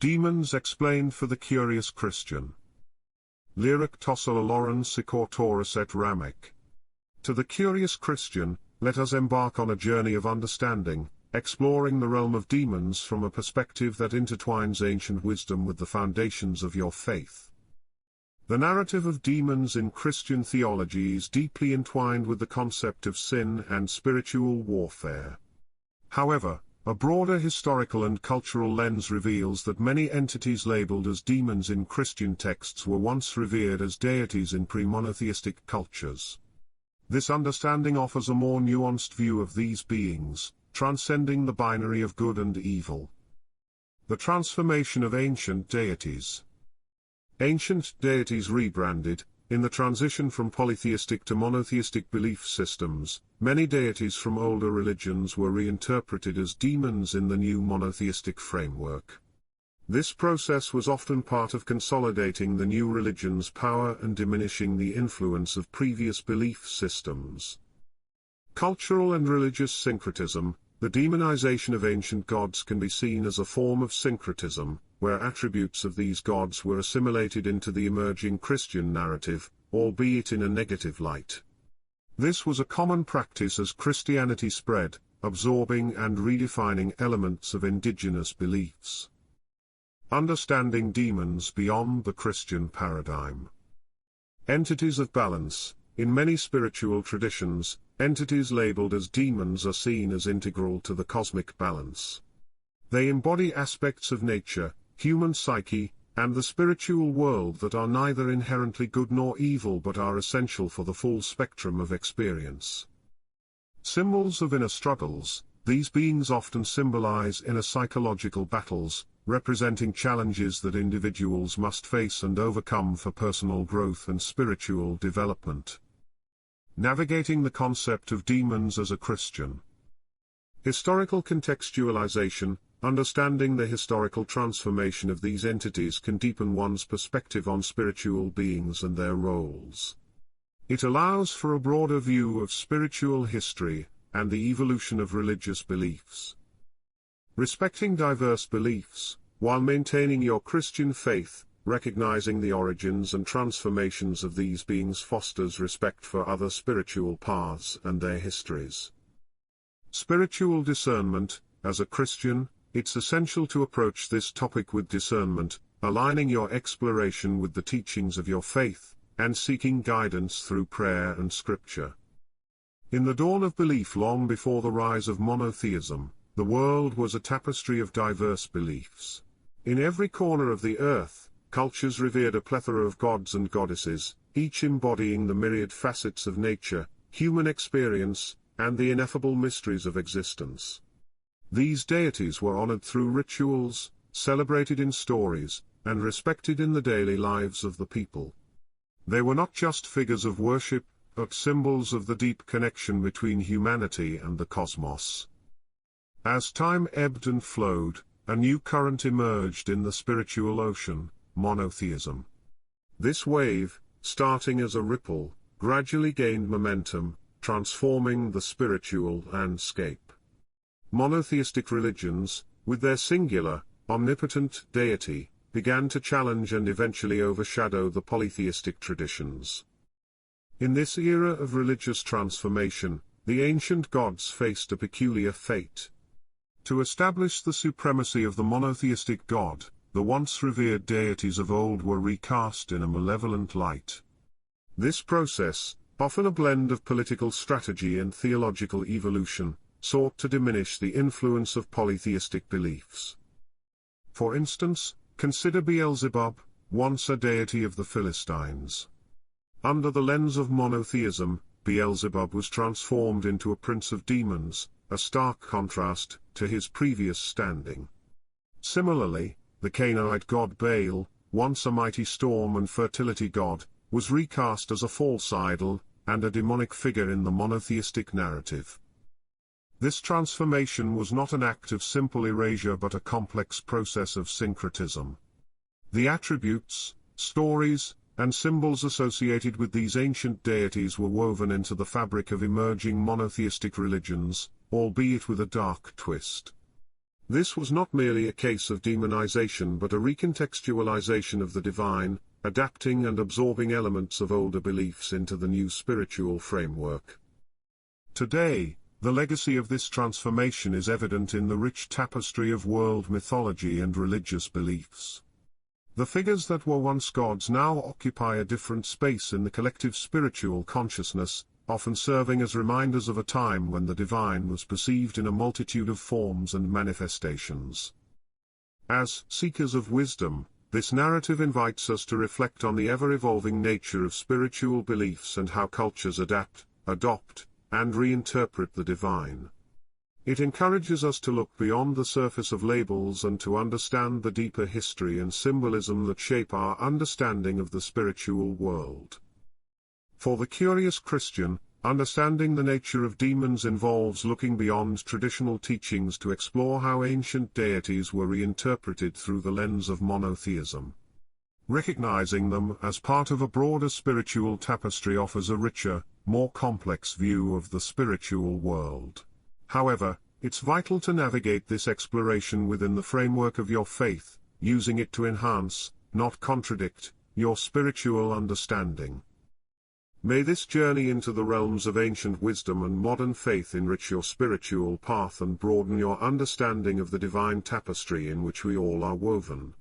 Demons explained for the curious Christian. Lyric tossala Lauren Sicortaurus et Ramek. To the curious Christian, let us embark on a journey of understanding, exploring the realm of demons from a perspective that intertwines ancient wisdom with the foundations of your faith. The narrative of demons in Christian theology is deeply entwined with the concept of sin and spiritual warfare. However, a broader historical and cultural lens reveals that many entities labeled as demons in Christian texts were once revered as deities in pre-monotheistic cultures. This understanding offers a more nuanced view of these beings, transcending the binary of good and evil. The transformation of ancient deities. Ancient deities rebranded. In the transition from polytheistic to monotheistic belief systems, many deities from older religions were reinterpreted as demons in the new monotheistic framework. This process was often part of consolidating the new religion's power and diminishing the influence of previous belief systems. Cultural and religious syncretism. The demonization of ancient gods can be seen as a form of syncretism, where attributes of these gods were assimilated into the emerging Christian narrative, albeit in a negative light. This was a common practice as Christianity spread, absorbing and redefining elements of indigenous beliefs. Understanding demons beyond the Christian paradigm. Entities of balance. In many spiritual traditions, entities labeled as demons are seen as integral to the cosmic balance. They embody aspects of nature, human psyche, and the spiritual world that are neither inherently good nor evil but are essential for the full spectrum of experience. Symbols of inner struggles. These beings often symbolize inner psychological battles, representing challenges that individuals must face and overcome for personal growth and spiritual development. Navigating the concept of demons as a Christian. Historical contextualization. Understanding the historical transformation of these entities can deepen one's perspective on spiritual beings and their roles. It allows for a broader view of spiritual history and the evolution of religious beliefs. Respecting diverse beliefs. While maintaining your Christian faith, recognizing the origins and transformations of these beings fosters respect for other spiritual paths and their histories. Spiritual discernment. As a Christian, it's essential to approach this topic with discernment, aligning your exploration with the teachings of your faith, and seeking guidance through prayer and scripture. In the dawn of belief, long before the rise of monotheism, the world was a tapestry of diverse beliefs. In every corner of the earth, cultures revered a plethora of gods and goddesses, each embodying the myriad facets of nature, human experience, and the ineffable mysteries of existence. These deities were honored through rituals, celebrated in stories, and respected in the daily lives of the people. They were not just figures of worship, but symbols of the deep connection between humanity and the cosmos. As time ebbed and flowed, a new current emerged in the spiritual ocean, monotheism. This wave, starting as a ripple, gradually gained momentum, transforming the spiritual landscape. Monotheistic religions, with their singular, omnipotent deity, began to challenge and eventually overshadow the polytheistic traditions. In this era of religious transformation, the ancient gods faced a peculiar fate. To establish the supremacy of the monotheistic God, the once-revered deities of old were recast in a malevolent light. This process, often a blend of political strategy and theological evolution, sought to diminish the influence of polytheistic beliefs. For instance, consider Beelzebub, once a deity of the Philistines. Under the lens of monotheism, Beelzebub was transformed into a prince of demons, a stark contrast to his previous standing. Similarly, the Canaanite god Baal, once a mighty storm and fertility god, was recast as a false idol, and a demonic figure in the monotheistic narrative. This transformation was not an act of simple erasure but a complex process of syncretism. The attributes, stories, and symbols associated with these ancient deities were woven into the fabric of emerging monotheistic religions, albeit with a dark twist. This was not merely a case of demonization but a recontextualization of the divine, adapting and absorbing elements of older beliefs into the new spiritual framework. Today, the legacy of this transformation is evident in the rich tapestry of world mythology and religious beliefs. The figures that were once gods now occupy a different space in the collective spiritual consciousness, often serving as reminders of a time when the divine was perceived in a multitude of forms and manifestations. As seekers of wisdom, this narrative invites us to reflect on the ever-evolving nature of spiritual beliefs and how cultures adapt, adopt, and reinterpret the divine. It encourages us to look beyond the surface of labels and to understand the deeper history and symbolism that shape our understanding of the spiritual world. For the curious Christian, understanding the nature of demons involves looking beyond traditional teachings to explore how ancient deities were reinterpreted through the lens of monotheism. Recognizing them as part of a broader spiritual tapestry offers a richer, more complex view of the spiritual world. However, it's vital to navigate this exploration within the framework of your faith, using it to enhance, not contradict, your spiritual understanding. May this journey into the realms of ancient wisdom and modern faith enrich your spiritual path and broaden your understanding of the divine tapestry in which we all are woven.